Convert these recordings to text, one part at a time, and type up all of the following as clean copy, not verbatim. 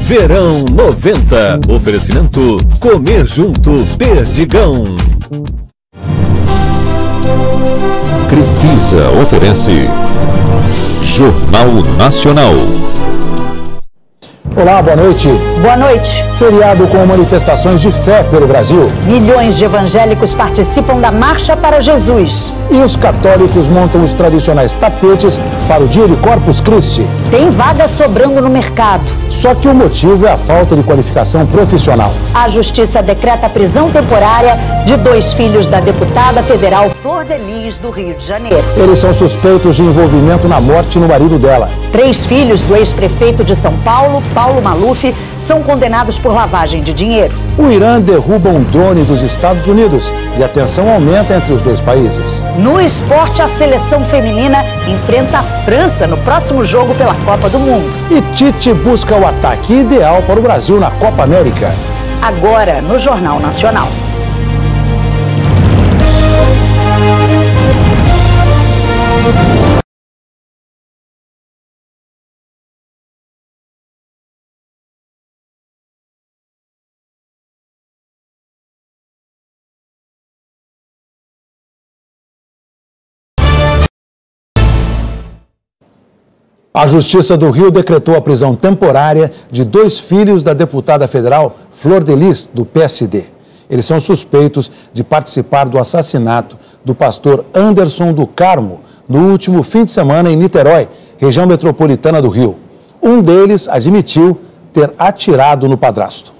Verão 90. Oferecimento Comer Junto Perdigão. Crefisa oferece Jornal Nacional. Olá, boa noite. Boa noite. Feriado com manifestações de fé pelo Brasil. Milhões de evangélicos participam da Marcha para Jesus. E os católicos montam os tradicionais tapetes para o dia de Corpus Christi. Tem vaga sobrando no mercado. Só que o motivo é a falta de qualificação profissional. A Justiça decreta a prisão temporária de 2 filhos da deputada federal Flor de Lis, do Rio de Janeiro. Eles são suspeitos de envolvimento na morte no marido dela. 3 filhos do ex-prefeito de São Paulo, Paulo Maluf, são condenados por lavagem de dinheiro. O Irã derruba um drone dos Estados Unidos e a tensão aumenta entre os dois países. No esporte, a seleção feminina enfrenta a França no próximo jogo pela Copa do Mundo. E Tite busca o ataque ideal para o Brasil na Copa América. Agora, no Jornal Nacional. A Justiça do Rio decretou a prisão temporária de 2 filhos da deputada federal Flor de Lis, do PSD. Eles são suspeitos de participar do assassinato do pastor Anderson do Carmo no último fim de semana em Niterói, região metropolitana do Rio. Um deles admitiu ter atirado no padrasto.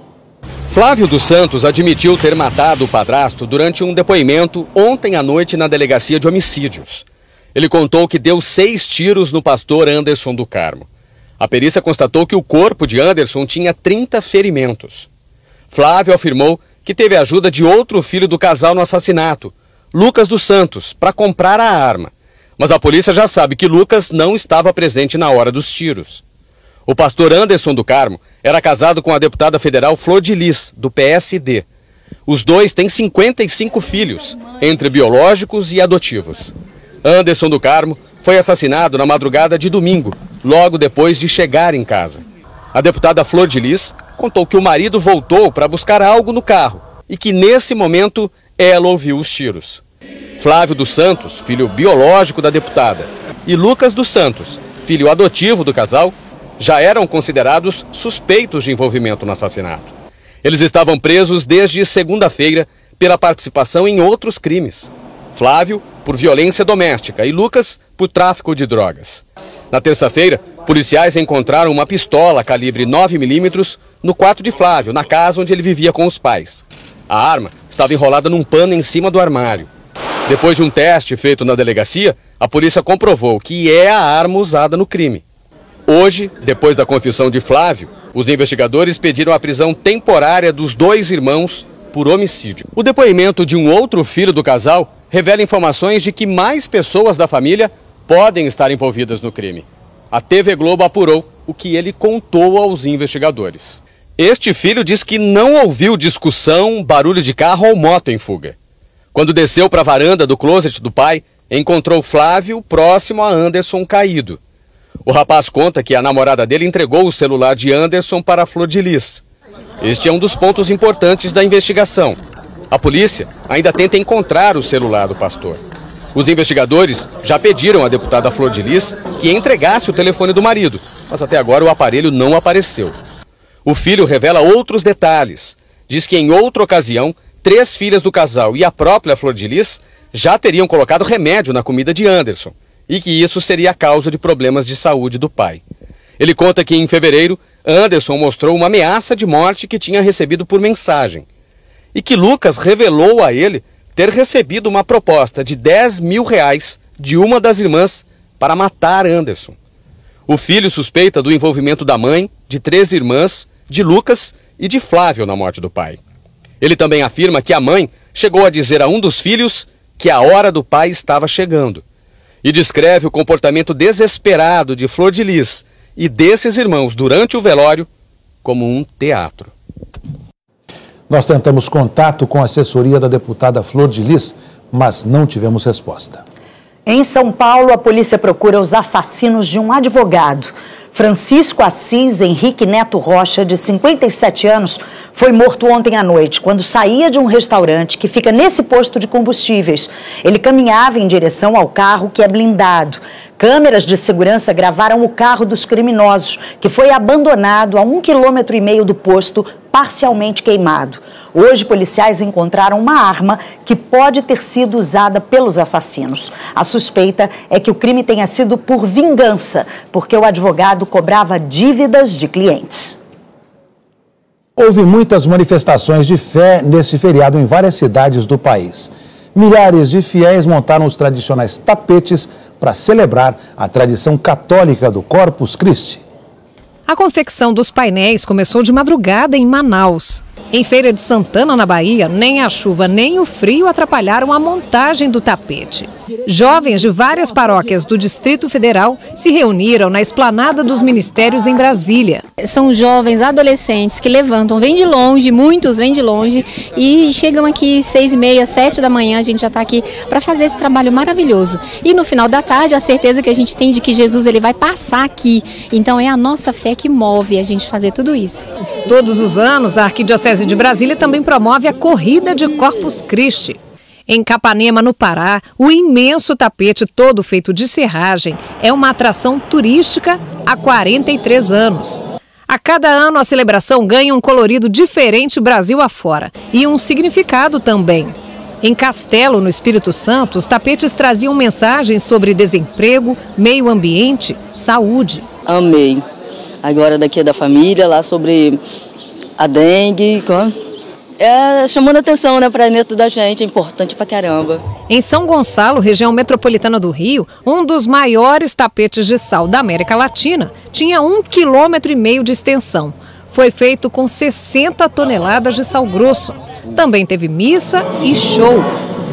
Flávio dos Santos admitiu ter matado o padrasto durante um depoimento ontem à noite na delegacia de homicídios. Ele contou que deu 6 tiros no pastor Anderson do Carmo. A perícia constatou que o corpo de Anderson tinha 30 ferimentos. Flávio afirmou que teve a ajuda de outro filho do casal no assassinato, Lucas dos Santos, para comprar a arma. Mas a polícia já sabe que Lucas não estava presente na hora dos tiros. O pastor Anderson do Carmo era casado com a deputada federal Flor de Lis, do PSD. Os dois têm 55 filhos, entre biológicos e adotivos. Anderson do Carmo foi assassinado na madrugada de domingo, logo depois de chegar em casa. A deputada Flor de Lis contou que o marido voltou para buscar algo no carro e que, nesse momento, ela ouviu os tiros. Flávio dos Santos, filho biológico da deputada, e Lucas dos Santos, filho adotivo do casal, já eram considerados suspeitos de envolvimento no assassinato. Eles estavam presos desde segunda-feira pela participação em outros crimes. Flávio, por violência doméstica, e Lucas, por tráfico de drogas. Na terça-feira, policiais encontraram uma pistola calibre 9mm no quarto de Flávio, na casa onde ele vivia com os pais. A arma estava enrolada num pano em cima do armário. Depois de um teste feito na delegacia, a polícia comprovou que é a arma usada no crime. Hoje, depois da confissão de Flávio, os investigadores pediram a prisão temporária dos 2 irmãos por homicídio. O depoimento de um outro filho do casal revela informações de que mais pessoas da família podem estar envolvidas no crime. A TV Globo apurou o que ele contou aos investigadores. Este filho diz que não ouviu discussão, barulho de carro ou moto em fuga. Quando desceu para a varanda do closet do pai, encontrou Flávio próximo a Anderson caído. O rapaz conta que a namorada dele entregou o celular de Anderson para a Flor de Lis. Este é um dos pontos importantes da investigação. A polícia ainda tenta encontrar o celular do pastor. Os investigadores já pediram à deputada Flor de Lis que entregasse o telefone do marido, mas até agora o aparelho não apareceu. O filho revela outros detalhes. Diz que em outra ocasião, 3 filhas do casal e a própria Flor de Lis já teriam colocado remédio na comida de Anderson e que isso seria a causa de problemas de saúde do pai. Ele conta que em fevereiro, Anderson mostrou uma ameaça de morte que tinha recebido por mensagem. E que Lucas revelou a ele ter recebido uma proposta de R$10 mil de uma das irmãs para matar Anderson. O filho suspeita do envolvimento da mãe, de 3 irmãs, de Lucas e de Flávio na morte do pai. Ele também afirma que a mãe chegou a dizer a um dos filhos que a hora do pai estava chegando. E descreve o comportamento desesperado de Flor de Lis e desses irmãos durante o velório como um teatro. Nós tentamos contato com a assessoria da deputada Flor de Lis, mas não tivemos resposta. Em São Paulo, a polícia procura os assassinos de um advogado. Francisco Assis Henrique Neto Rocha, de 57 anos, foi morto ontem à noite, quando saía de um restaurante que fica nesse posto de combustíveis. Ele caminhava em direção ao carro que é blindado. Câmeras de segurança gravaram o carro dos criminosos, que foi abandonado a 1,5 km do posto, parcialmente queimado. Hoje, policiais encontraram uma arma que pode ter sido usada pelos assassinos. A suspeita é que o crime tenha sido por vingança, porque o advogado cobrava dívidas de clientes. Houve muitas manifestações de fé nesse feriado em várias cidades do país. Milhares de fiéis montaram os tradicionais tapetes para celebrar a tradição católica do Corpus Christi. A confecção dos painéis começou de madrugada em Manaus. Em Feira de Santana, na Bahia, nem a chuva nem o frio atrapalharam a montagem do tapete. Jovens de várias paróquias do Distrito Federal se reuniram na esplanada dos ministérios em Brasília. São jovens, adolescentes que levantam, vêm de longe, muitos vêm de longe e chegam aqui 6h30, 7 da manhã, a gente já está aqui para fazer esse trabalho maravilhoso. E no final da tarde, a certeza que a gente tem de que Jesus ele vai passar aqui. Então é a nossa fé que move a gente fazer tudo isso. Todos os anos, a Arquidiocese de Brasília também promove a Corrida de Corpus Christi. Em Capanema, no Pará, o imenso tapete todo feito de serragem é uma atração turística há 43 anos. A cada ano, a celebração ganha um colorido diferente Brasil afora e um significado também. Em Castelo, no Espírito Santo, os tapetes traziam mensagens sobre desemprego, meio ambiente, saúde. Amei. Agora daqui da família, lá sobre a dengue, chamando a atenção, né, para dentro da gente, é importante pra caramba. Em São Gonçalo, região metropolitana do Rio, um dos maiores tapetes de sal da América Latina tinha 1,5 km de extensão. Foi feito com 60 toneladas de sal grosso. Também teve missa e show.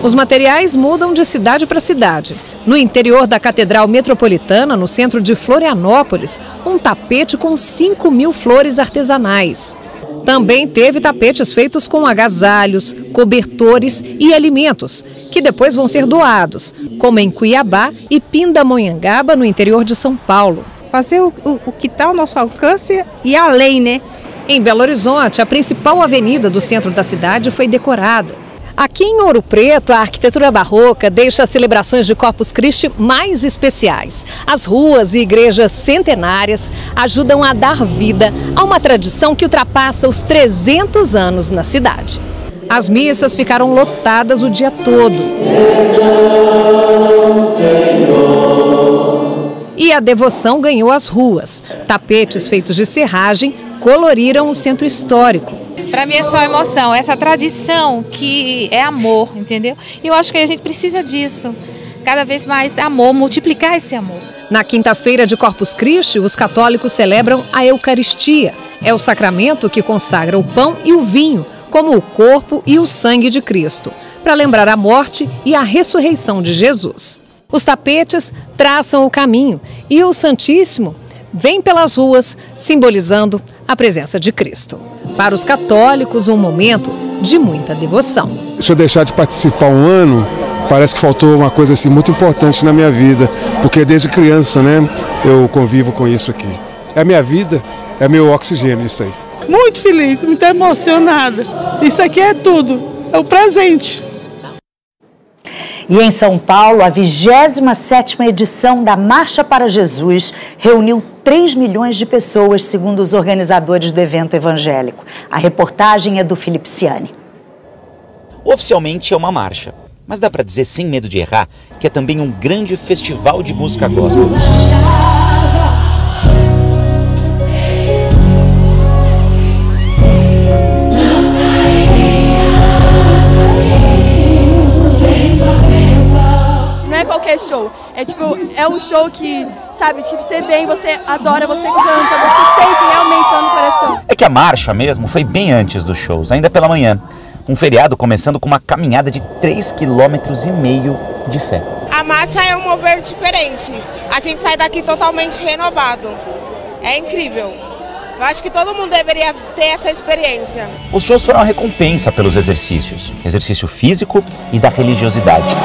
Os materiais mudam de cidade para cidade. No interior da Catedral Metropolitana, no centro de Florianópolis, um tapete com 5.000 flores artesanais. Também teve tapetes feitos com agasalhos, cobertores e alimentos, que depois vão ser doados, como em Cuiabá e Pindamonhangaba, no interior de São Paulo. Fazer o que está ao nosso alcance e além, né? Em Belo Horizonte, a principal avenida do centro da cidade foi decorada. Aqui em Ouro Preto, a arquitetura barroca deixa as celebrações de Corpus Christi mais especiais. As ruas e igrejas centenárias ajudam a dar vida a uma tradição que ultrapassa os 300 anos na cidade. As missas ficaram lotadas o dia todo. E a devoção ganhou as ruas. Tapetes feitos de serragem coloriram o centro histórico. Para mim é só emoção, essa tradição que é amor, entendeu? E eu acho que a gente precisa disso, cada vez mais amor, multiplicar esse amor. Na quinta-feira de Corpus Christi, os católicos celebram a Eucaristia. É o sacramento que consagra o pão e o vinho, como o corpo e o sangue de Cristo, para lembrar a morte e a ressurreição de Jesus. Os tapetes traçam o caminho e o Santíssimo vem pelas ruas, simbolizando a presença de Cristo. Para os católicos, um momento de muita devoção. Se eu deixar de participar um ano, parece que faltou uma coisa assim muito importante na minha vida, porque desde criança, né, eu convivo com isso aqui. É a minha vida, é meu oxigênio isso aí. Muito feliz, muito emocionada. Isso aqui é tudo, é o presente. E em São Paulo, a 27ª edição da Marcha para Jesus reuniu 3 milhões de pessoas, segundo os organizadores do evento evangélico. A reportagem é do Felipe Ciani. Oficialmente é uma marcha, mas dá para dizer sem medo de errar que é também um grande festival de música gospel. Qualquer show, é um show que, sabe, você vem, você adora, você canta, você sente realmente lá no coração. É que a marcha mesmo foi bem antes dos shows, ainda pela manhã. Um feriado começando com uma caminhada de 3,5 km de fé. A marcha é um mover diferente, a gente sai daqui totalmente renovado, é incrível. Eu acho que todo mundo deveria ter essa experiência. Os shows foram a recompensa pelos exercícios, exercício físico e da religiosidade.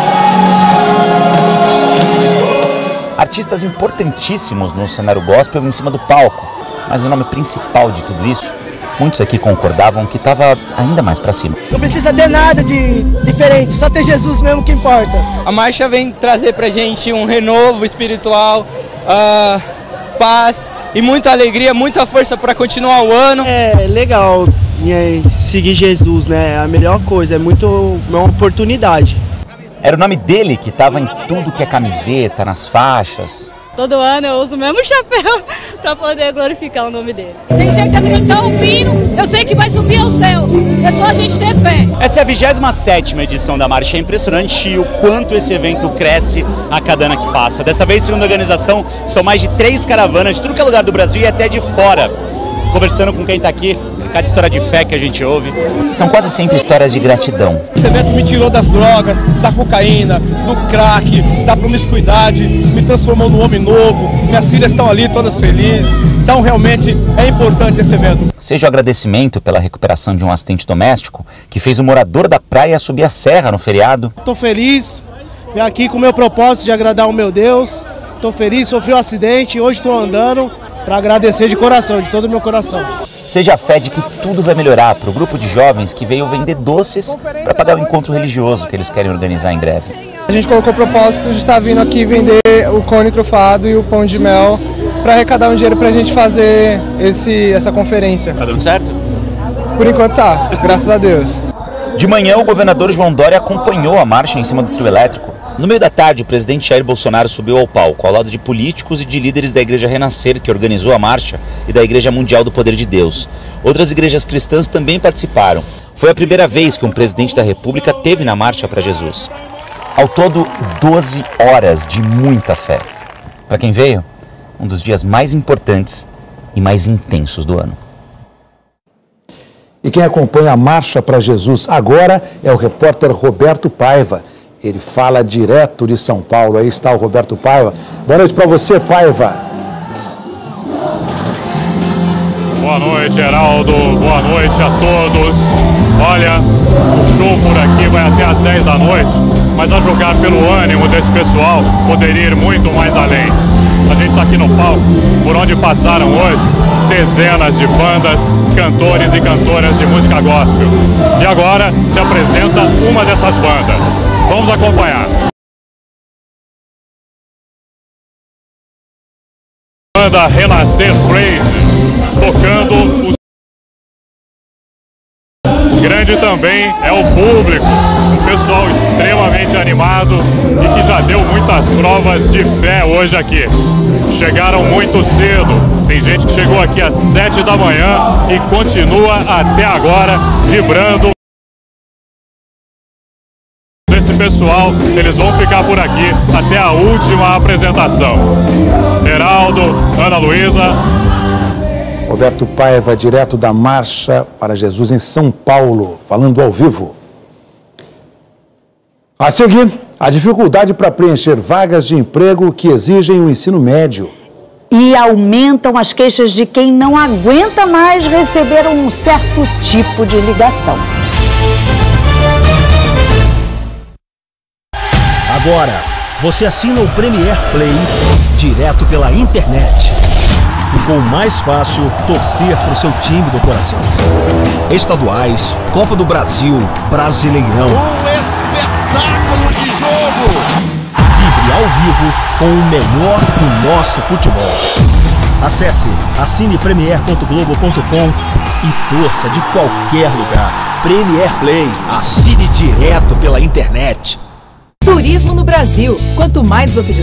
artistas importantíssimos no cenário gospel em cima do palco. Mas o nome principal de tudo isso, muitos aqui concordavam que estava ainda mais para cima. Não precisa ter nada de diferente, só ter Jesus mesmo que importa. A marcha vem trazer pra gente um renovo espiritual, paz e muita alegria, muita força para continuar o ano. É legal seguir Jesus, né? É a melhor coisa, é uma oportunidade. Era o nome dele que estava em tudo que é camiseta, nas faixas. Todo ano eu uso o mesmo chapéu para poder glorificar o nome dele. Tenho certeza que ele está ouvindo, eu sei que vai subir aos céus, é só a gente ter fé. Essa é a 27ª edição da marcha, é impressionante o quanto esse evento cresce a cada ano que passa. Dessa vez, segundo a organização, são mais de 3 caravanas de tudo que é lugar do Brasil e até de fora. Conversando com quem está aqui, cada história de fé que a gente ouve. São quase sempre histórias de gratidão. Esse evento me tirou das drogas, da cocaína, do crack, da promiscuidade, me transformou num homem novo, minhas filhas estão ali todas felizes, então realmente é importante esse evento. Seja o agradecimento pela recuperação de um acidente doméstico, que fez um morador da praia subir a serra no feriado. Estou feliz, vim aqui com o meu propósito de agradar o meu Deus, estou feliz, sofri um acidente e hoje estou andando para agradecer de coração, de todo o meu coração. Seja a fé de que tudo vai melhorar para o grupo de jovens que veio vender doces para pagar o encontro religioso que eles querem organizar em breve. A gente colocou o propósito de estar vindo aqui vender o cone trufado e o pão de mel para arrecadar um dinheiro para a gente fazer essa conferência. Tá dando certo? Por enquanto tá, graças a Deus. De manhã, o governador João Dória acompanhou a marcha em cima do trio elétrico. No meio da tarde, o presidente Jair Bolsonaro subiu ao palco, ao lado de políticos e de líderes da Igreja Renascer, que organizou a marcha, e da Igreja Mundial do Poder de Deus. Outras igrejas cristãs também participaram. Foi a primeira vez que um presidente da República teve na marcha para Jesus. Ao todo, 12 horas de muita fé. Para quem veio, um dos dias mais importantes e mais intensos do ano. E quem acompanha a Marcha para Jesus agora é o repórter Roberto Paiva. Ele fala direto de São Paulo. Aí está o Roberto Paiva. Boa noite para você, Paiva. Boa noite, Heraldo. Boa noite a todos. Olha, o show por aqui vai até às 10 da noite, mas a julgar pelo ânimo desse pessoal, poderia ir muito mais além. A gente está aqui no palco, por onde passaram hoje dezenas de bandas, cantores e cantoras de música gospel. E agora se apresenta uma dessas bandas. Vamos acompanhar. Banda Renascer Praise, tocando os... Grande também é o público, um pessoal extremamente animado e que já deu muitas provas de fé hoje aqui. Chegaram muito cedo, tem gente que chegou aqui às 7 da manhã e continua até agora vibrando. Esse pessoal, eles vão ficar por aqui até a última apresentação. Heraldo, Ana Luísa. Roberto Paiva, direto da Marcha para Jesus em São Paulo, falando ao vivo. A seguir, a dificuldade para preencher vagas de emprego que exigem o ensino médio. E aumentam as queixas de quem não aguenta mais receber um certo tipo de ligação. Agora, você assina o Premier Play direto pela internet. Ficou mais fácil torcer para o seu time do coração. Estaduais, Copa do Brasil, Brasileirão. Um espetáculo de jogo! Vibre ao vivo com o melhor do nosso futebol. Acesse assinepremier.globo.com e torça de qualquer lugar. Premier Play, assine direto pela internet. Turismo no Brasil. Quanto mais você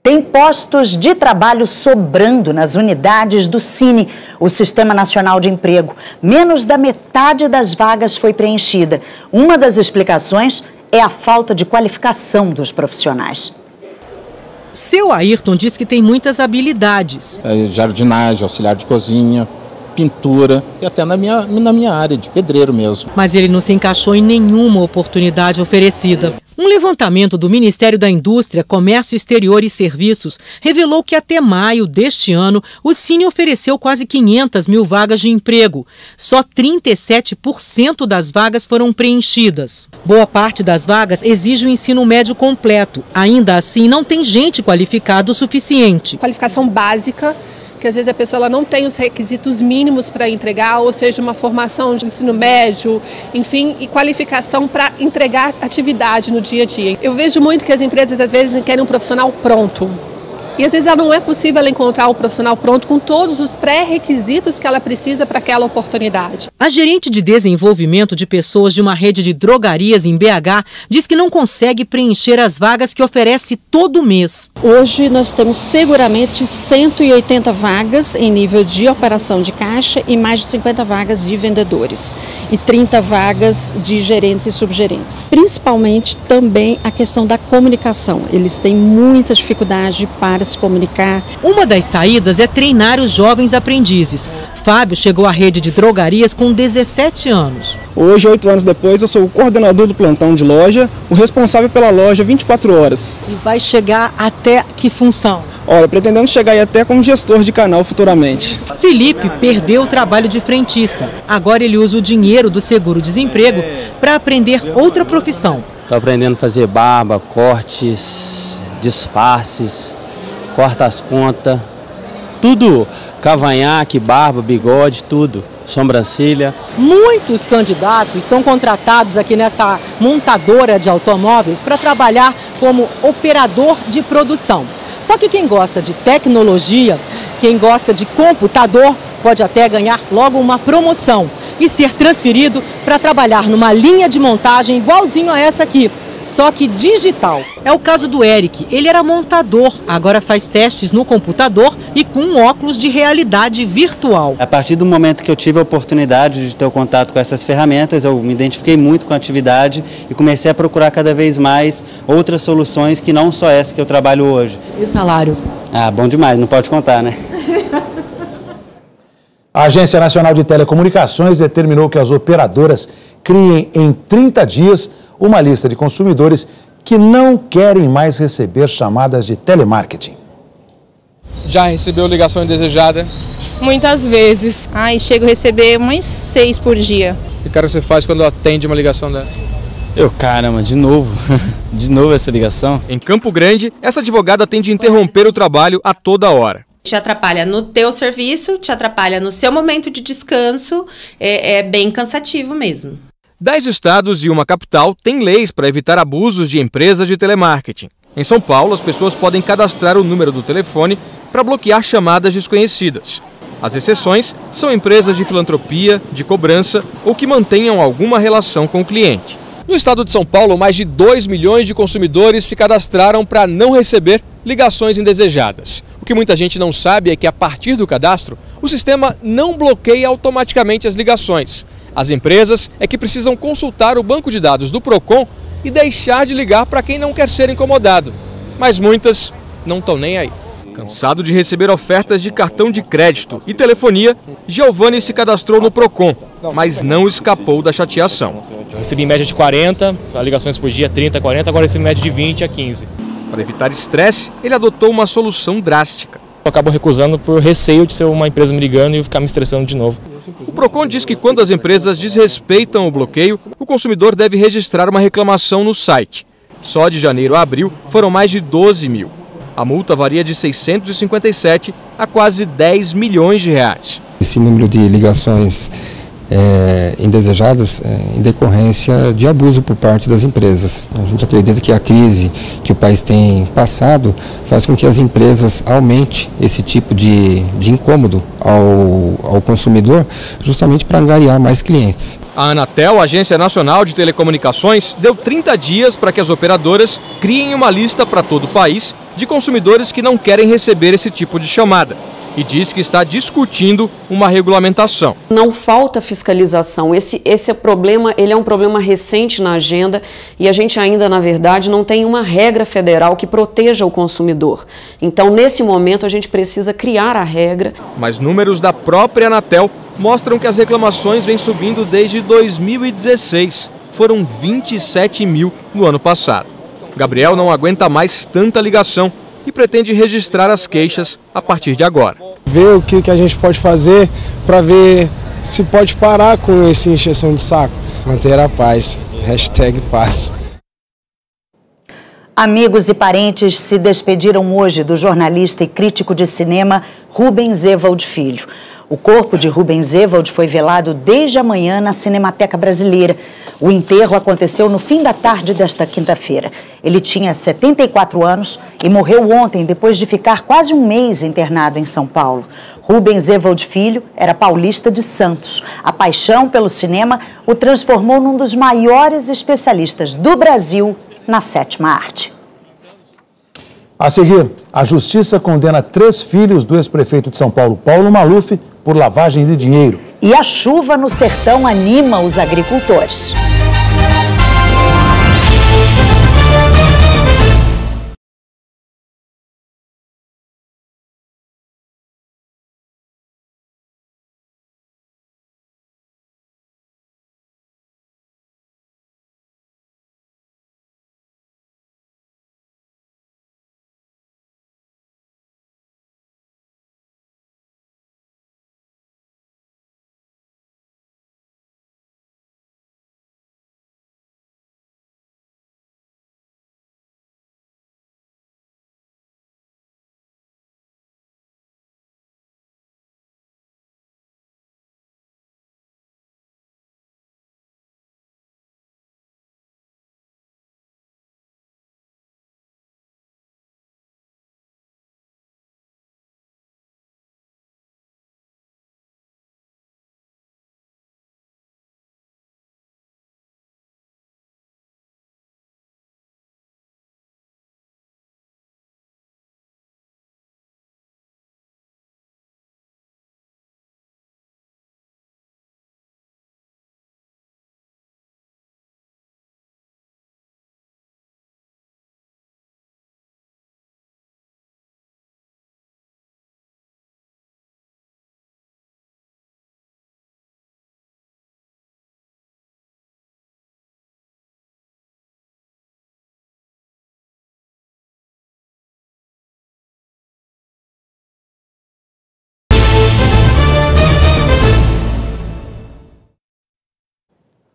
Tem postos de trabalho sobrando nas unidades do Cine, o Sistema Nacional de Emprego. Menos da metade das vagas foi preenchida. Uma das explicações é a falta de qualificação dos profissionais. Seu Ayrton diz que tem muitas habilidades. Jardinagem, auxiliar de cozinha, pintura e até na minha área de pedreiro mesmo. Mas ele não se encaixou em nenhuma oportunidade oferecida. Um levantamento do Ministério da Indústria, Comércio Exterior e Serviços revelou que até maio deste ano o Cine ofereceu quase 500 mil vagas de emprego. Só 37% das vagas foram preenchidas. Boa parte das vagas exige o ensino médio completo. Ainda assim, não tem gente qualificada o suficiente. Qualificação básica, que às vezes a pessoa ela não tem os requisitos mínimos para entregar, ou seja, uma formação de ensino médio, enfim, e qualificação para entregar atividade no dia a dia. Eu vejo muito que as empresas às vezes querem um profissional pronto. E às vezes não é possível ela encontrar o profissional pronto com todos os pré-requisitos que ela precisa para aquela oportunidade. A gerente de desenvolvimento de pessoas de uma rede de drogarias em BH diz que não consegue preencher as vagas que oferece todo mês. Hoje nós temos seguramente 180 vagas em nível de operação de caixa e mais de 50 vagas de vendedores e 30 vagas de gerentes e subgerentes. Principalmente também a questão da comunicação. Eles têm muita dificuldade para se comunicar. Uma das saídas é treinar os jovens aprendizes. Fábio chegou à rede de drogarias com 17 anos. Hoje, 8 anos depois, eu sou o coordenador do plantão de loja, o responsável pela loja 24 horas. E vai chegar até que função? Olha, pretendemos chegar aí até como gestor de canal futuramente. Felipe perdeu o trabalho de frentista. Agora ele usa o dinheiro do seguro-desemprego para aprender outra profissão. Estou aprendendo a fazer barba, cortes, disfarces, corta as pontas, tudo, cavanhaque, barba, bigode, tudo, sobrancelha. Muitos candidatos são contratados aqui nessa montadora de automóveis para trabalhar como operador de produção. Só que quem gosta de tecnologia, quem gosta de computador, pode até ganhar logo uma promoção e ser transferido para trabalhar numa linha de montagem igualzinho a essa aqui, só que digital. É o caso do Eric. Ele era montador, agora faz testes no computador e com óculos de realidade virtual. A partir do momento que eu tive a oportunidade de ter o contato com essas ferramentas, eu me identifiquei muito com a atividade e comecei a procurar cada vez mais outras soluções que não só essa que eu trabalho hoje. E o salário? Ah, bom demais, não pode contar, né? A Agência Nacional de Telecomunicações determinou que as operadoras criem em 30 dias uma lista de consumidores que não querem mais receber chamadas de telemarketing. Já recebeu ligação indesejada? Muitas vezes. Chego a receber umas 6 por dia. E o que você faz quando atende uma ligação dessa? Caramba, de novo? De novo essa ligação? Em Campo Grande, essa advogada tem de interromper o trabalho a toda hora. Te atrapalha no teu serviço, te atrapalha no seu momento de descanso, é bem cansativo mesmo. 10 estados e uma capital têm leis para evitar abusos de empresas de telemarketing. Em São Paulo, as pessoas podem cadastrar o número do telefone para bloquear chamadas desconhecidas. As exceções são empresas de filantropia, de cobrança ou que mantenham alguma relação com o cliente. No estado de São Paulo, mais de 2 milhões de consumidores se cadastraram para não receber ligações indesejadas. O que muita gente não sabe é que, a partir do cadastro, o sistema não bloqueia automaticamente as ligações. As empresas é que precisam consultar o banco de dados do Procon e deixar de ligar para quem não quer ser incomodado. Mas muitas não estão nem aí. Cansado de receber ofertas de cartão de crédito e telefonia, Giovanni se cadastrou no Procon, mas não escapou da chateação. Eu recebi em média de 40 ligações por dia, 30, 40, agora recebi em média de 20 a 15. Para evitar estresse, ele adotou uma solução drástica. Eu acabo recusando por receio de ser uma empresa me ligando e ficar me estressando de novo. O Procon diz que quando as empresas desrespeitam o bloqueio, o consumidor deve registrar uma reclamação no site. Só de janeiro a abril foram mais de 12 mil. A multa varia de 657 a quase 10 milhões de reais. Esse número de ligações indesejadas em decorrência de abuso por parte das empresas. A gente acredita que a crise que o país tem passado faz com que as empresas aumentem esse tipo de incômodo ao consumidor, justamente para angariar mais clientes. A Anatel, a Agência Nacional de Telecomunicações, deu 30 dias para que as operadoras criem uma lista para todo o país de consumidores que não querem receber esse tipo de chamada e diz que está discutindo uma regulamentação. Não falta fiscalização. Esse problema, ele é um problema recente na agenda e a gente ainda, na verdade, não tem uma regra federal que proteja o consumidor. Então, nesse momento, a gente precisa criar a regra. Mas números da própria Anatel mostram que as reclamações vêm subindo desde 2016. Foram 27 mil no ano passado. Gabriel não aguenta mais tanta ligação e pretende registrar as queixas a partir de agora. Ver o que a gente pode fazer para ver se pode parar com essa encheção de saco. Manter a paz. #paz. Amigos e parentes se despediram hoje do jornalista e crítico de cinema Rubens Evald Filho. O corpo de Rubens Evald foi velado desde a manhã na Cinemateca Brasileira. O enterro aconteceu no fim da tarde desta quinta-feira. Ele tinha 74 anos e morreu ontem, depois de ficar quase um mês internado em São Paulo. Rubens Evald Filho era paulista de Santos. A paixão pelo cinema o transformou num dos maiores especialistas do Brasil na sétima arte. A seguir, a Justiça condena 3 filhos do ex-prefeito de São Paulo, Paulo Maluf, por lavagem de dinheiro. E a chuva no sertão anima os agricultores.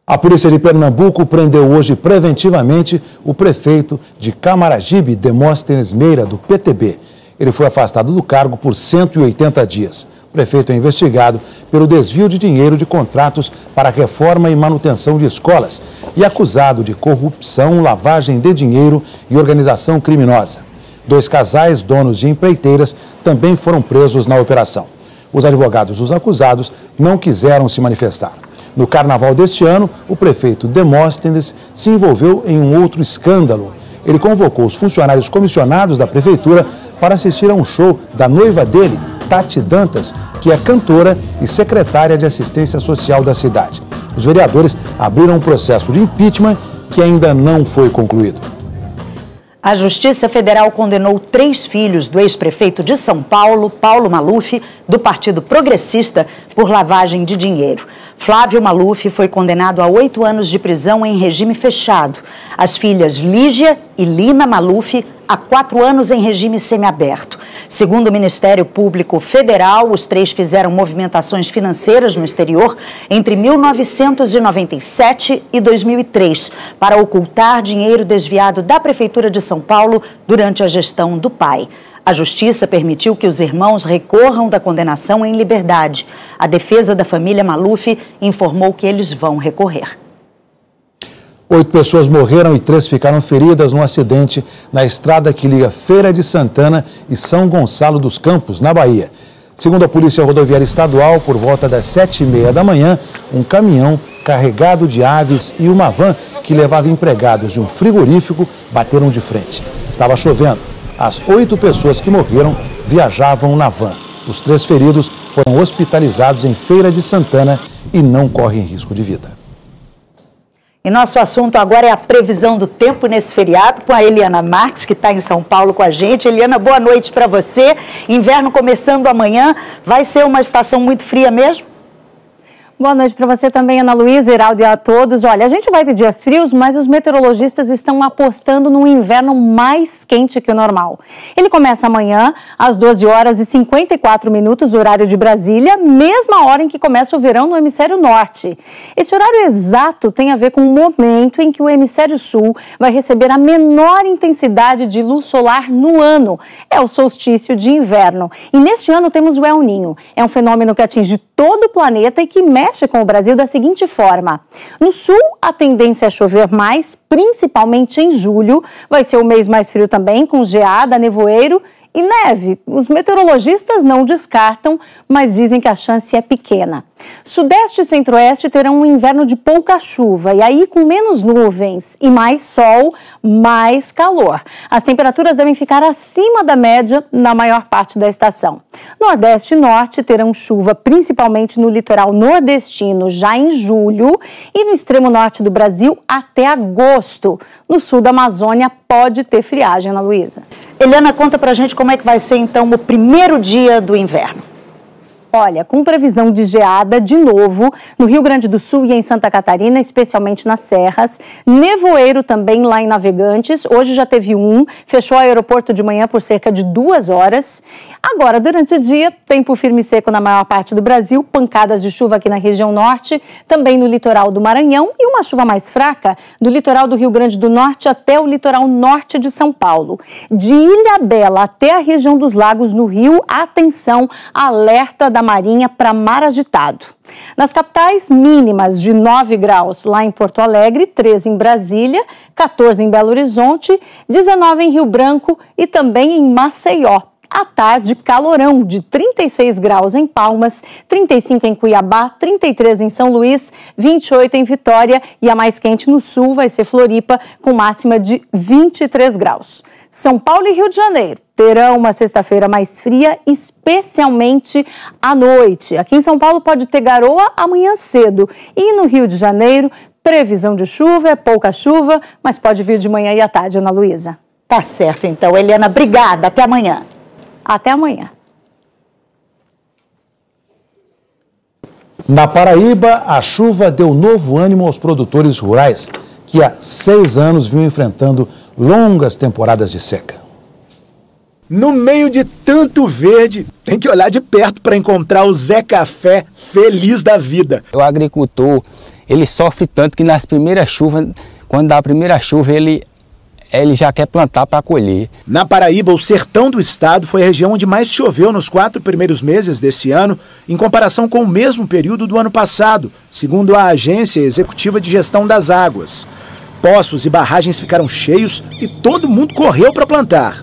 A polícia de Pernambuco prendeu hoje preventivamente o prefeito de Camaragibe, Demóstenes Meira, do PTB. Ele foi afastado do cargo por 180 dias. O prefeito é investigado pelo desvio de dinheiro de contratos para reforma e manutenção de escolas e acusado de corrupção, lavagem de dinheiro e organização criminosa. 2 casais, donos de empreiteiras, também foram presos na operação. Os advogados dos acusados não quiseram se manifestar. No carnaval deste ano, o prefeito Demóstenes se envolveu em um outro escândalo. Ele convocou os funcionários comissionados da prefeitura para assistir a um show da noiva dele, Tati Dantas, que é cantora e secretária de assistência social da cidade. Os vereadores abriram um processo de impeachment que ainda não foi concluído. A Justiça Federal condenou 3 filhos do ex-prefeito de São Paulo, Paulo Maluf, do Partido Progressista, por lavagem de dinheiro. Flávio Maluf foi condenado a 8 anos de prisão em regime fechado. As filhas Lígia e Lina Maluf a 4 anos em regime semiaberto. Segundo o Ministério Público Federal, os 3 fizeram movimentações financeiras no exterior entre 1997 e 2003 para ocultar dinheiro desviado da Prefeitura de São Paulo durante a gestão do pai. A Justiça permitiu que os irmãos recorram da condenação em liberdade. A defesa da família Maluf informou que eles vão recorrer. 8 pessoas morreram e 3 ficaram feridas num acidente na estrada que liga Feira de Santana e São Gonçalo dos Campos, na Bahia. Segundo a Polícia Rodoviária Estadual, por volta das 7h30 da manhã, um caminhão carregado de aves e uma van que levava empregados de um frigorífico bateram de frente. Estava chovendo. As 8 pessoas que morreram viajavam na van. Os 3 feridos foram hospitalizados em Feira de Santana e não correm risco de vida. E nosso assunto agora é a previsão do tempo nesse feriado com a Eliana Marques, que está em São Paulo com a gente. Eliana, boa noite para você. Inverno começando amanhã. Vai ser uma estação muito fria mesmo? Boa noite para você também, Ana Luísa, Heraldo e a todos. Olha, a gente vai ter dias frios, mas os meteorologistas estão apostando num inverno mais quente que o normal. Ele começa amanhã, às 12 horas e 54 minutos, horário de Brasília, mesma hora em que começa o verão no hemisfério norte. Esse horário exato tem a ver com o momento em que o hemisfério sul vai receber a menor intensidade de luz solar no ano. É o solstício de inverno. E neste ano temos o El Niño. É um fenômeno que atinge todo o planeta e que mexe com o Brasil da seguinte forma. No sul, a tendência é chover mais, principalmente em julho. Vai ser o mês mais frio também, com geada, nevoeiro e neve. Os meteorologistas não descartam, mas dizem que a chance é pequena. Sudeste e centro-oeste terão um inverno de pouca chuva, e aí com menos nuvens e mais sol, mais calor. As temperaturas devem ficar acima da média na maior parte da estação. Nordeste e norte terão chuva, principalmente no litoral nordestino, já em julho, e no extremo norte do Brasil até agosto. No sul da Amazônia pode ter friagem, Ana Luísa. Eliana, conta pra gente como é que vai ser então o primeiro dia do inverno. Olha, com previsão de geada de novo no Rio Grande do Sul e em Santa Catarina, especialmente nas serras. Nevoeiro também lá em Navegantes. Hoje já teve fechou o aeroporto de manhã por cerca de 2 horas. Agora, durante o dia, tempo firme e seco na maior parte do Brasil, pancadas de chuva aqui na região norte, também no litoral do Maranhão e uma chuva mais fraca do litoral do Rio Grande do Norte até o litoral norte de São Paulo. De Ilhabela até a região dos Lagos no Rio, atenção, alerta da Marinha para mar agitado. Nas capitais, mínimas de 9 graus lá em Porto Alegre, 13 em Brasília, 14 em Belo Horizonte, 19 em Rio Branco e também em Maceió. À tarde, calorão de 36 graus em Palmas, 35 em Cuiabá, 33 em São Luís, 28 em Vitória e a mais quente no sul vai ser Floripa, com máxima de 23 graus. São Paulo e Rio de Janeiro terão uma sexta-feira mais fria, especialmente à noite. Aqui em São Paulo pode ter garoa amanhã cedo e no Rio de Janeiro, previsão de chuva, é pouca chuva, mas pode vir de manhã e à tarde, Ana Luísa. Tá certo, então. Eliana, obrigada. Até amanhã. Até amanhã. Na Paraíba, a chuva deu novo ânimo aos produtores rurais, que há 6 anos vinham enfrentando longas temporadas de seca. No meio de tanto verde, tem que olhar de perto para encontrar o Zé Café feliz da vida. O agricultor, ele sofre tanto que nas primeiras chuvas, quando dá a primeira chuva, ele já quer plantar para colher. Na Paraíba, o sertão do estado foi a região onde mais choveu nos 4 primeiros meses desse ano, em comparação com o mesmo período do ano passado, segundo a Agência Executiva de Gestão das Águas. Poços e barragens ficaram cheios e todo mundo correu para plantar.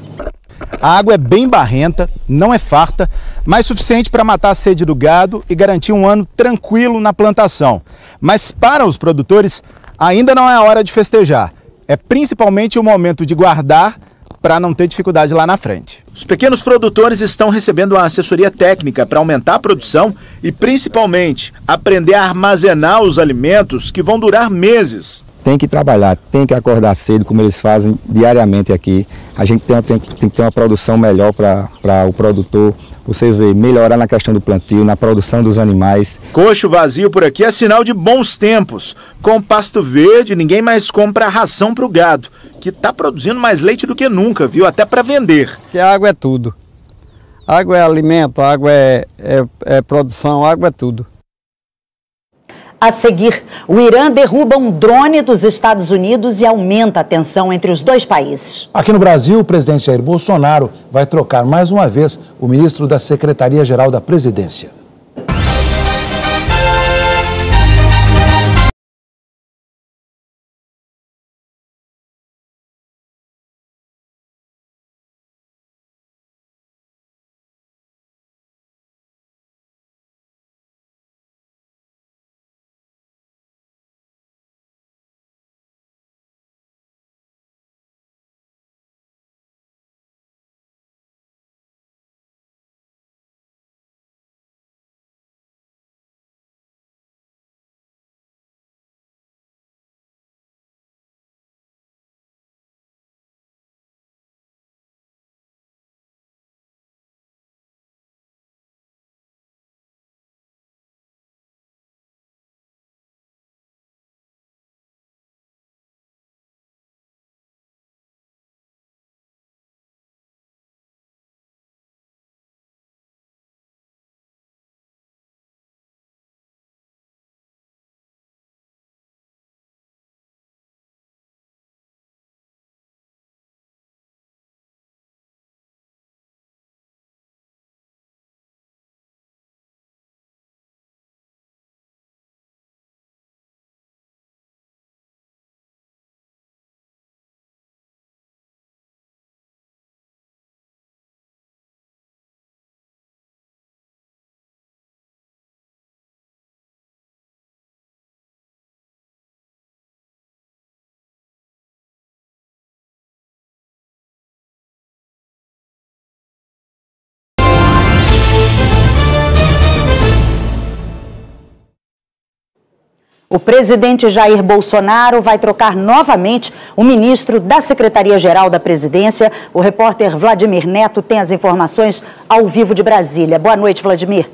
A água é bem barrenta, não é farta, mas suficiente para matar a sede do gado e garantir um ano tranquilo na plantação. Mas para os produtores, ainda não é a hora de festejar. É principalmente o momento de guardar para não ter dificuldade lá na frente. Os pequenos produtores estão recebendo a assessoria técnica para aumentar a produção e, principalmente, aprender a armazenar os alimentos que vão durar meses. Tem que trabalhar, tem que acordar cedo, como eles fazem diariamente aqui. A gente tem que ter uma produção melhor para o produtor. Você vê, melhorar na questão do plantio, na produção dos animais. Coxo vazio por aqui é sinal de bons tempos. Com pasto verde, ninguém mais compra ração para o gado, que está produzindo mais leite do que nunca, viu? Até para vender. Porque a água é tudo. Água é alimento, água é produção, água é tudo. A seguir, o Irã derruba um drone dos Estados Unidos e aumenta a tensão entre os dois países. Aqui no Brasil, o presidente Jair Bolsonaro vai trocar mais uma vez o ministro da Secretaria-Geral da Presidência. O presidente Jair Bolsonaro vai trocar novamente o ministro da Secretaria-Geral da Presidência. O repórter Vladimir Neto tem as informações ao vivo de Brasília. Boa noite, Vladimir.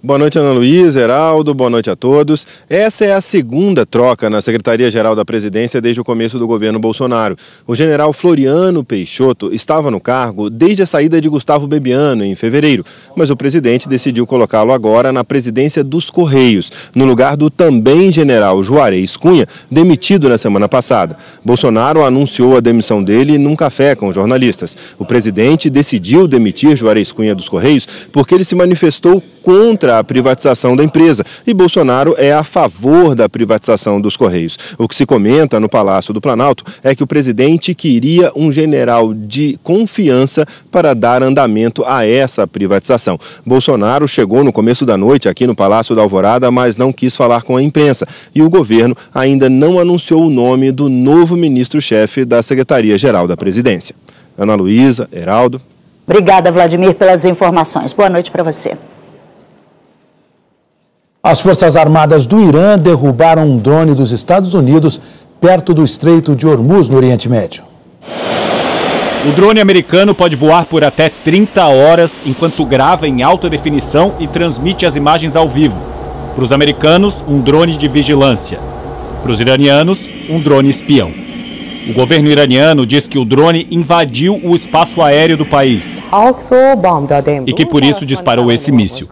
Boa noite, Ana Luísa, Heraldo, boa noite a todos. Essa é a segunda troca na Secretaria-Geral da Presidência desde o começo do governo Bolsonaro. O general Floriano Peixoto estava no cargo desde a saída de Gustavo Bebiano, em fevereiro, mas o presidente decidiu colocá-lo agora na presidência dos Correios, no lugar do também general Juarez Cunha, demitido na semana passada. Bolsonaro anunciou a demissão dele num café com jornalistas. O presidente decidiu demitir Juarez Cunha dos Correios porque ele se manifestou contra a privatização da empresa e Bolsonaro é a favor da privatização dos Correios. O que se comenta no Palácio do Planalto é que o presidente queria um general de confiança para dar andamento a essa privatização. Bolsonaro chegou no começo da noite aqui no Palácio da Alvorada, mas não quis falar com a imprensa e o governo ainda não anunciou o nome do novo ministro-chefe da Secretaria-Geral da Presidência. Ana Luísa, Heraldo. Obrigada, Vladimir, pelas informações. Boa noite para você. As Forças Armadas do Irã derrubaram um drone dos Estados Unidos perto do Estreito de Hormuz, no Oriente Médio. O drone americano pode voar por até 30 horas enquanto grava em alta definição e transmite as imagens ao vivo. Para os americanos, um drone de vigilância. Para os iranianos, um drone espião. O governo iraniano diz que o drone invadiu o espaço aéreo do país e que por isso disparou esse míssil.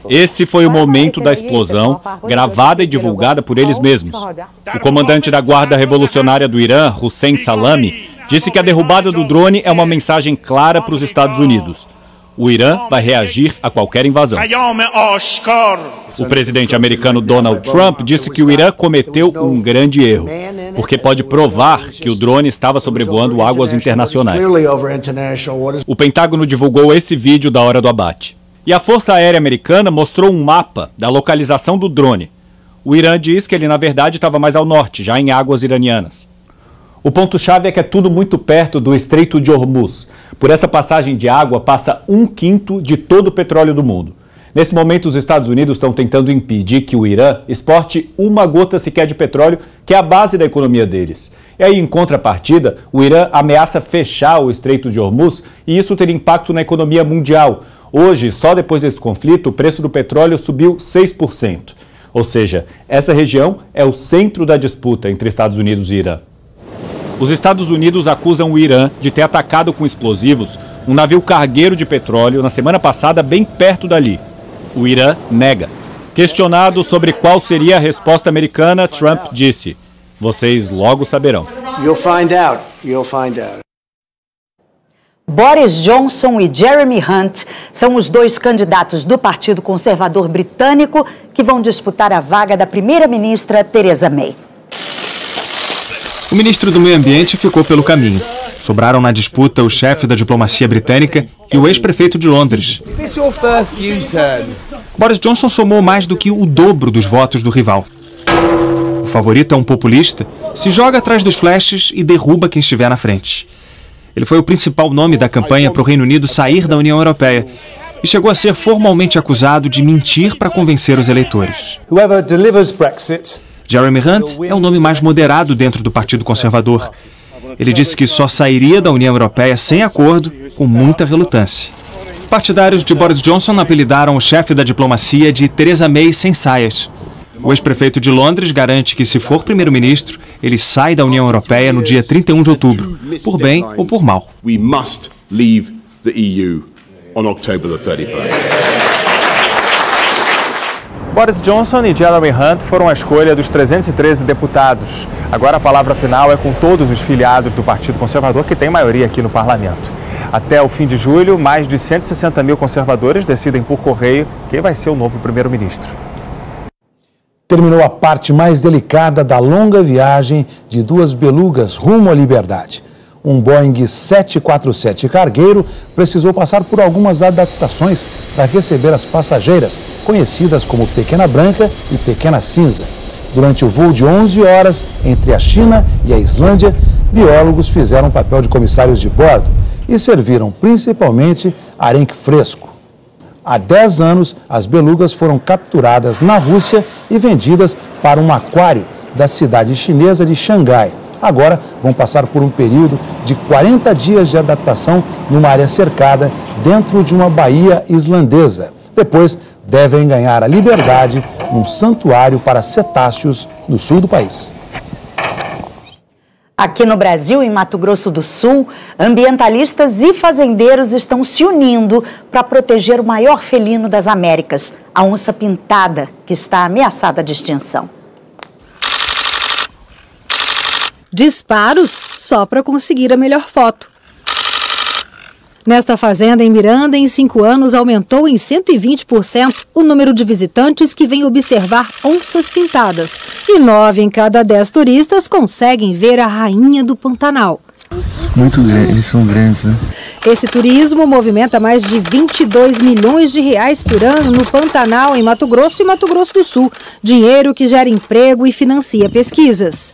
Esse foi o momento da explosão, gravada e divulgada por eles mesmos. O comandante da Guarda Revolucionária do Irã, Hussein Salami, disse que a derrubada do drone é uma mensagem clara para os Estados Unidos. O Irã vai reagir a qualquer invasão. O presidente americano Donald Trump disse que o Irã cometeu um grande erro, porque pode provar que o drone estava sobrevoando águas internacionais. O Pentágono divulgou esse vídeo da hora do abate. E a Força Aérea Americana mostrou um mapa da localização do drone. O Irã diz que ele, na verdade, estava mais ao norte, já em águas iranianas. O ponto-chave é que é tudo muito perto do Estreito de Hormuz. Por essa passagem de água passa 1/5 de todo o petróleo do mundo. Nesse momento, os Estados Unidos estão tentando impedir que o Irã exporte uma gota sequer de petróleo, que é a base da economia deles. E aí, em contrapartida, o Irã ameaça fechar o Estreito de Hormuz e isso ter impacto na economia mundial. Hoje, só depois desse conflito, o preço do petróleo subiu 6%. Ou seja, essa região é o centro da disputa entre Estados Unidos e Irã. Os Estados Unidos acusam o Irã de ter atacado com explosivos um navio cargueiro de petróleo na semana passada bem perto dali. O Irã nega. Questionado sobre qual seria a resposta americana, Trump disse: "Vocês logo saberão." You'll find out. You'll find out. Boris Johnson e Jeremy Hunt são os dois candidatos do Partido Conservador Britânico que vão disputar a vaga da primeira-ministra Theresa May. O ministro do Meio Ambiente ficou pelo caminho. Sobraram na disputa o chefe da diplomacia britânica e o ex-prefeito de Londres. Boris Johnson somou mais do que o dobro dos votos do rival. O favorito é um populista, se joga atrás dos flashes e derruba quem estiver na frente. Ele foi o principal nome da campanha para o Reino Unido sair da União Europeia e chegou a ser formalmente acusado de mentir para convencer os eleitores. Jeremy Hunt é o nome mais moderado dentro do Partido Conservador. Ele disse que só sairia da União Europeia sem acordo, com muita relutância. Partidários de Boris Johnson apelidaram o chefe da diplomacia de Theresa May sem saias. O ex-prefeito de Londres garante que, se for primeiro-ministro, ele sai da União Europeia no dia 31 de outubro, por bem ou por mal. We must leave the EU on October the 31st. Boris Johnson e Jeremy Hunt foram a escolha dos 313 deputados. Agora a palavra final é com todos os filiados do Partido Conservador, que tem maioria aqui no parlamento. Até o fim de julho, mais de 160 mil conservadores decidem por correio quem vai ser o novo primeiro-ministro. Terminou a parte mais delicada da longa viagem de duas belugas rumo à liberdade. Um Boeing 747 cargueiro precisou passar por algumas adaptações para receber as passageiras, conhecidas como Pequena Branca e Pequena Cinza. Durante o voo de 11 horas entre a China e a Islândia, biólogos fizeram papel de comissários de bordo e serviram principalmente arenque fresco. Há 10 anos, as belugas foram capturadas na Rússia e vendidas para um aquário da cidade chinesa de Xangai. Agora vão passar por um período de 40 dias de adaptação numa área cercada dentro de uma baía islandesa. Depois devem ganhar a liberdade num santuário para cetáceos no sul do país. Aqui no Brasil, em Mato Grosso do Sul, ambientalistas e fazendeiros estão se unindo para proteger o maior felino das Américas, a onça-pintada, que está ameaçada de extinção. Disparos só para conseguir a melhor foto. Nesta fazenda em Miranda, em 5 anos, aumentou em 120% o número de visitantes que vêm observar onças pintadas. E 9 em cada 10 turistas conseguem ver a rainha do Pantanal. Muito grande, eles são grandes, né? Esse turismo movimenta mais de 22 milhões de reais por ano no Pantanal, em Mato Grosso e Mato Grosso do Sul. Dinheiro que gera emprego e financia pesquisas.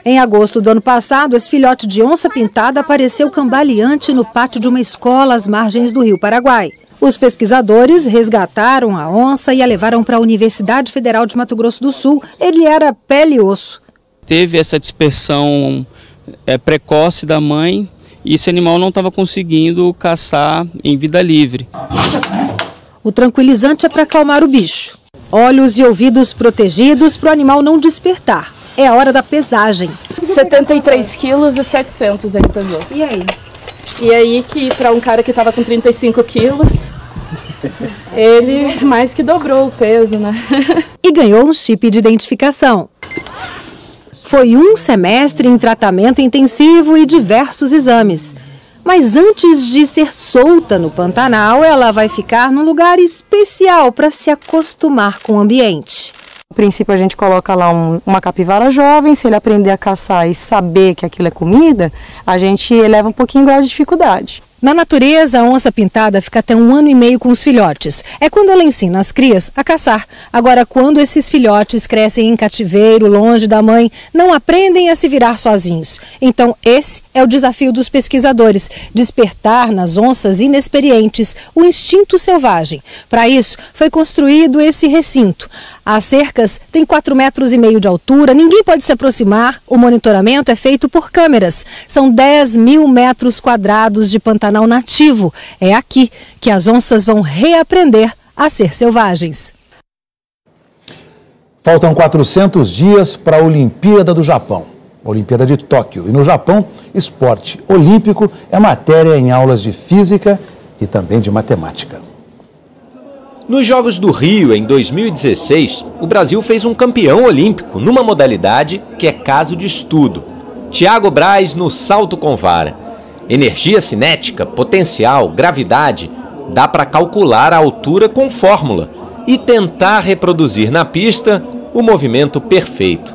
Em agosto do ano passado, esse filhote de onça-pintada apareceu cambaleante no pátio de uma escola às margens do Rio Paraguai. Os pesquisadores resgataram a onça e a levaram para a Universidade Federal de Mato Grosso do Sul. Ele era pele e osso. Teve essa dispersão precoce da mãe e esse animal não estava conseguindo caçar em vida livre. O tranquilizante é para acalmar o bicho. Olhos e ouvidos protegidos para o animal não despertar. É a hora da pesagem. 73 quilos e 700 ele pesou. E aí? E aí que para um cara que estava com 35 quilos, ele mais que dobrou o peso, né? E ganhou um chip de identificação. Foi um semestre em tratamento intensivo e diversos exames. Mas antes de ser solta no Pantanal, ela vai ficar num lugar especial para se acostumar com o ambiente. No princípio a gente coloca lá uma capivara jovem, se ele aprender a caçar e saber que aquilo é comida, a gente eleva um pouquinho o grau de dificuldade. Na natureza, a onça-pintada fica até 1 ano e meio com os filhotes. É quando ela ensina as crias a caçar. Agora, quando esses filhotes crescem em cativeiro, longe da mãe, não aprendem a se virar sozinhos. Então, esse é o desafio dos pesquisadores, despertar nas onças inexperientes o instinto selvagem. Para isso, foi construído esse recinto. As cercas têm 4,5 metros de altura, ninguém pode se aproximar, o monitoramento é feito por câmeras. São 10 mil metros quadrados de Pantanal nativo. É aqui que as onças vão reaprender a ser selvagens. Faltam 400 dias para a Olimpíada do Japão, a Olimpíada de Tóquio. E no Japão, esporte olímpico é matéria em aulas de física e também de matemática. Nos Jogos do Rio, em 2016, o Brasil fez um campeão olímpico numa modalidade que é caso de estudo. Thiago Braz no salto com vara. Energia cinética, potencial, gravidade, dá para calcular a altura com fórmula e tentar reproduzir na pista o movimento perfeito.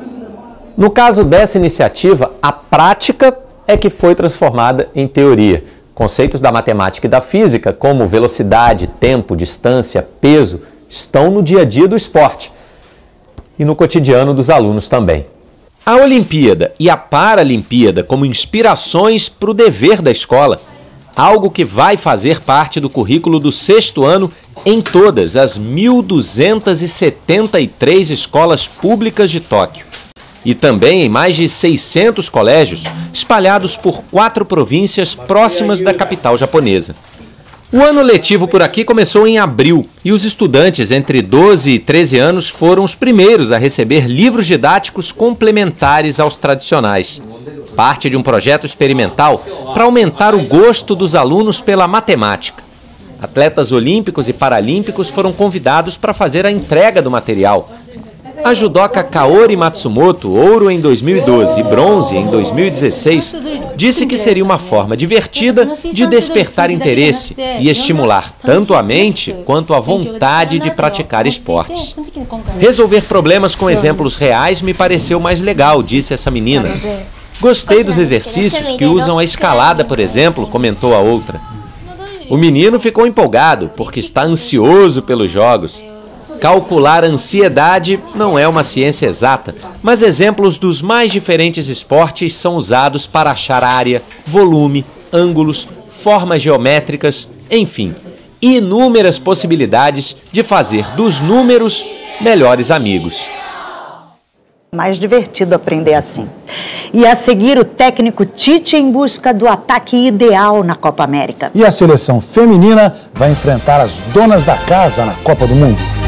No caso dessa iniciativa, a prática é que foi transformada em teoria. Conceitos da matemática e da física, como velocidade, tempo, distância, peso, estão no dia a dia do esporte e no cotidiano dos alunos também. A Olimpíada e a Paralimpíada como inspirações para o dever da escola, algo que vai fazer parte do currículo do 6º ano em todas as 1.273 escolas públicas de Tóquio. E também em mais de 600 colégios espalhados por 4 províncias próximas da capital japonesa. O ano letivo por aqui começou em abril e os estudantes entre 12 e 13 anos foram os primeiros a receber livros didáticos complementares aos tradicionais. Parte de um projeto experimental para aumentar o gosto dos alunos pela matemática. Atletas olímpicos e paralímpicos foram convidados para fazer a entrega do material. A judoca Kaori Matsumoto, ouro em 2012 e bronze em 2016, disse que seria uma forma divertida de despertar interesse e estimular tanto a mente quanto a vontade de praticar esportes. Resolver problemas com exemplos reais me pareceu mais legal, disse essa menina. Gostei dos exercícios que usam a escalada, por exemplo, comentou a outra. O menino ficou empolgado porque está ansioso pelos jogos. Calcular a ansiedade não é uma ciência exata, mas exemplos dos mais diferentes esportes são usados para achar área, volume, ângulos, formas geométricas, enfim. inúmeras possibilidades de fazer dos números melhores amigos. Mais divertido aprender assim. E a seguir, o técnico Tite em busca do ataque ideal na Copa América. E a seleção feminina vai enfrentar as donas da casa na Copa do Mundo.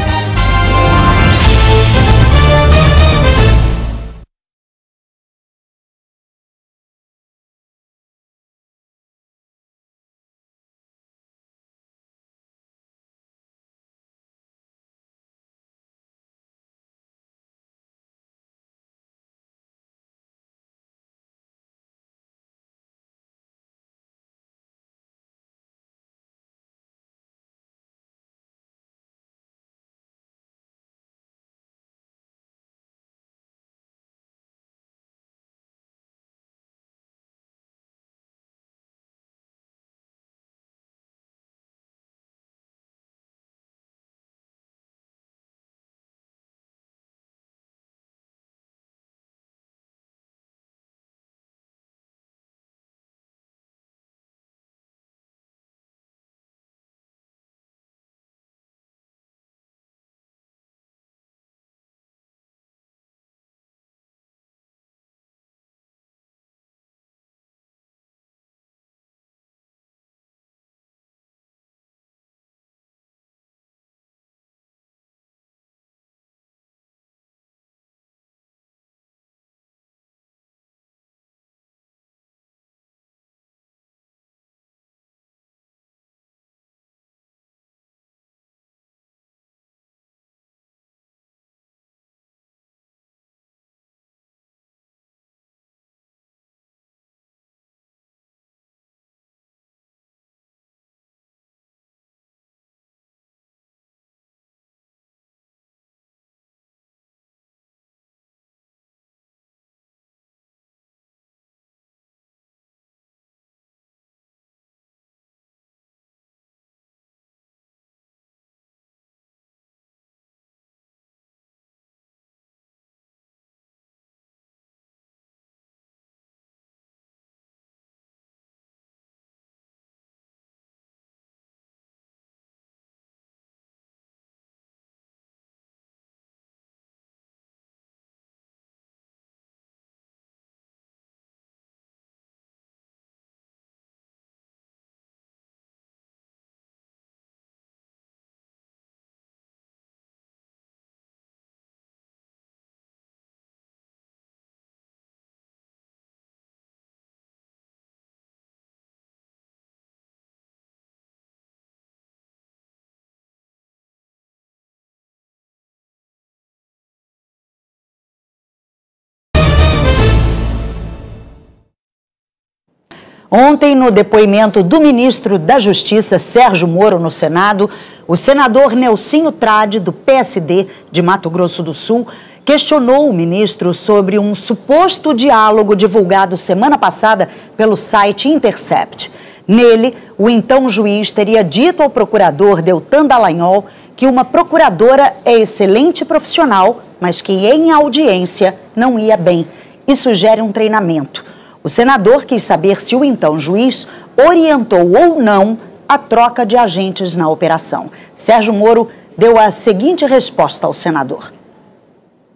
Ontem, no depoimento do ministro da Justiça, Sérgio Moro, no Senado, o senador Nelsinho Trade, do PSD de Mato Grosso do Sul, questionou o ministro sobre um suposto diálogo divulgado semana passada pelo site Intercept. Nele, o então juiz teria dito ao procurador Deltan Dallagnol que uma procuradora é excelente profissional, mas que em audiência não ia bem e sugere um treinamento. O senador quis saber se o então juiz orientou ou não a troca de agentes na operação. Sérgio Moro deu a seguinte resposta ao senador.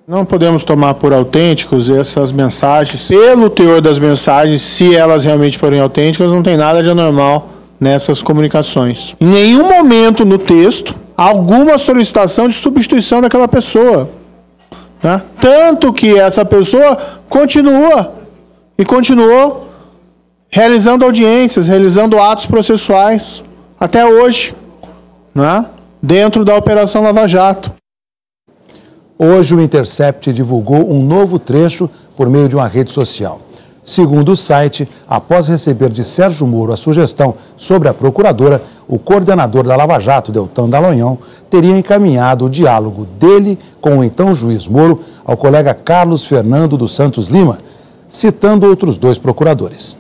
Não podemos tomar por autênticos essas mensagens. Pelo teor das mensagens, se elas realmente forem autênticas, não tem nada de anormal nessas comunicações. Em nenhum momento no texto, alguma solicitação de substituição daquela pessoa. Né? Tanto que essa pessoa continuou realizando audiências, realizando atos processuais, até hoje, né? Dentro da Operação Lava Jato. Hoje o Intercept divulgou um novo trecho por meio de uma rede social. Segundo o site, após receber de Sérgio Moro a sugestão sobre a procuradora, o coordenador da Lava Jato, Deltan Dallagnol, teria encaminhado o diálogo dele com o então juiz Moro ao colega Carlos Fernando dos Santos Lima, citando outros dois procuradores.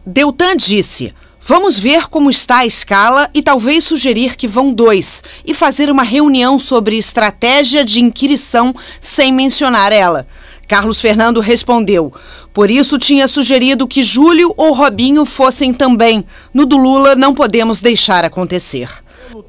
Deltan disse: vamos ver como está a escala e talvez sugerir que vão 2 e fazer uma reunião sobre estratégia de inquirição sem mencionar ela. Carlos Fernando respondeu: Por isso tinha sugerido que Júlio ou Robinho fossem também. No do Lula não podemos deixar acontecer.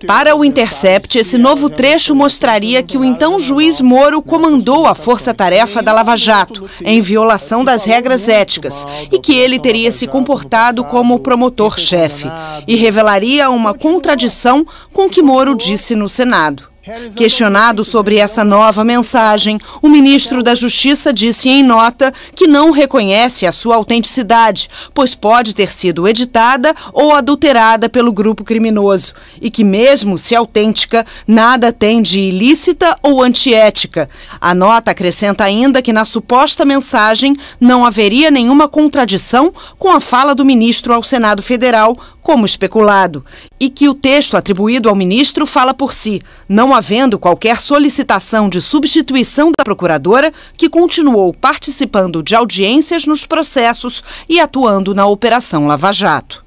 Para o Intercept, esse novo trecho mostraria que o então juiz Moro comandou a força-tarefa da Lava Jato, em violação das regras éticas, e que ele teria se comportado como promotor-chefe, e revelaria uma contradição com o que Moro disse no Senado. Questionado sobre essa nova mensagem, o ministro da Justiça disse em nota que não reconhece a sua autenticidade, pois pode ter sido editada ou adulterada pelo grupo criminoso, e que mesmo se autêntica, nada tem de ilícita ou antiética. A nota acrescenta ainda que na suposta mensagem não haveria nenhuma contradição com a fala do ministro ao Senado Federal, como especulado, e que o texto atribuído ao ministro fala por si, não havendo qualquer solicitação de substituição da procuradora, que continuou participando de audiências nos processos e atuando na Operação Lava Jato.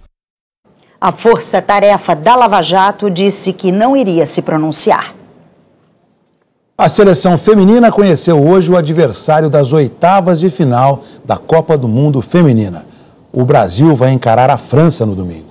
A força-tarefa da Lava Jato disse que não iria se pronunciar. A seleção feminina conheceu hoje o adversário das oitavas de final da Copa do Mundo Feminina. O Brasil vai encarar a França no domingo.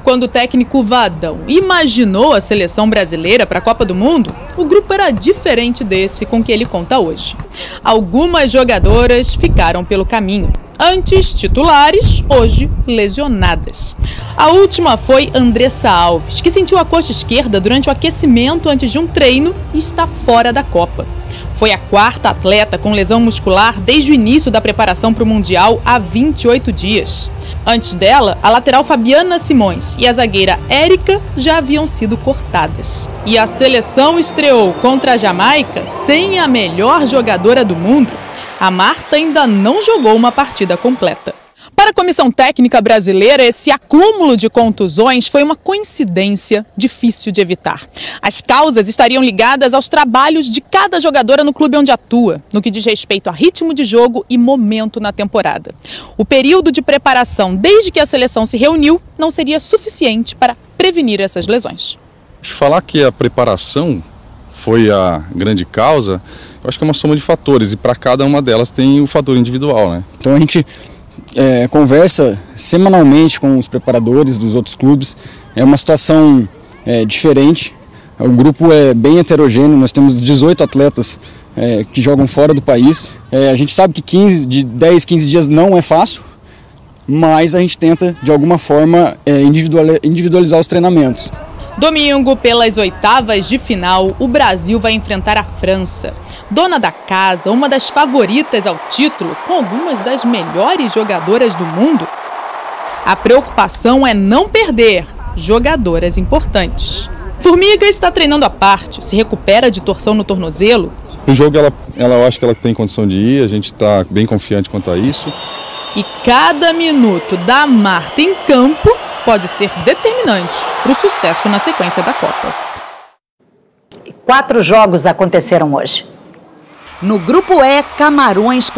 Quando o técnico Vadão imaginou a seleção brasileira para a Copa do Mundo, o grupo era diferente desse com que ele conta hoje. Algumas jogadoras ficaram pelo caminho. Antes titulares, hoje lesionadas. A última foi Andressa Alves, que sentiu a coxa esquerda durante o aquecimento antes de um treino e está fora da Copa. Foi a quarta atleta com lesão muscular desde o início da preparação para o Mundial há 28 dias. Antes dela, a lateral Fabiana Simões e a zagueira Érica já haviam sido cortadas. E a seleção estreou contra a Jamaica sem a melhor jogadora do mundo. A Marta ainda não jogou uma partida completa. Para a comissão técnica brasileira, esse acúmulo de contusões foi uma coincidência difícil de evitar. As causas estariam ligadas aos trabalhos de cada jogadora no clube onde atua, no que diz respeito a ritmo de jogo e momento na temporada. O período de preparação desde que a seleção se reuniu não seria suficiente para prevenir essas lesões. Falar que a preparação foi a grande causa, eu acho que é uma soma de fatores e para cada uma delas tem o fator individual, né? Então a gente conversa semanalmente com os preparadores dos outros clubes. É uma situação diferente. O grupo é bem heterogêneo, nós temos 18 atletas que jogam fora do país. A gente sabe que de 10, 15 dias não é fácil, mas a gente tenta de alguma forma individualizar os treinamentos. Domingo, pelas oitavas de final, o Brasil vai enfrentar a França. Dona da casa, uma das favoritas ao título, com algumas das melhores jogadoras do mundo. A preocupação é não perder jogadoras importantes. Formiga está treinando à parte, se recupera de torção no tornozelo. O jogo, eu acho que ela tem condição de ir, a gente está bem confiante quanto a isso. E cada minuto da Marta em campo pode ser determinante para o sucesso na sequência da Copa. 4 jogos aconteceram hoje. No grupo E, Camarões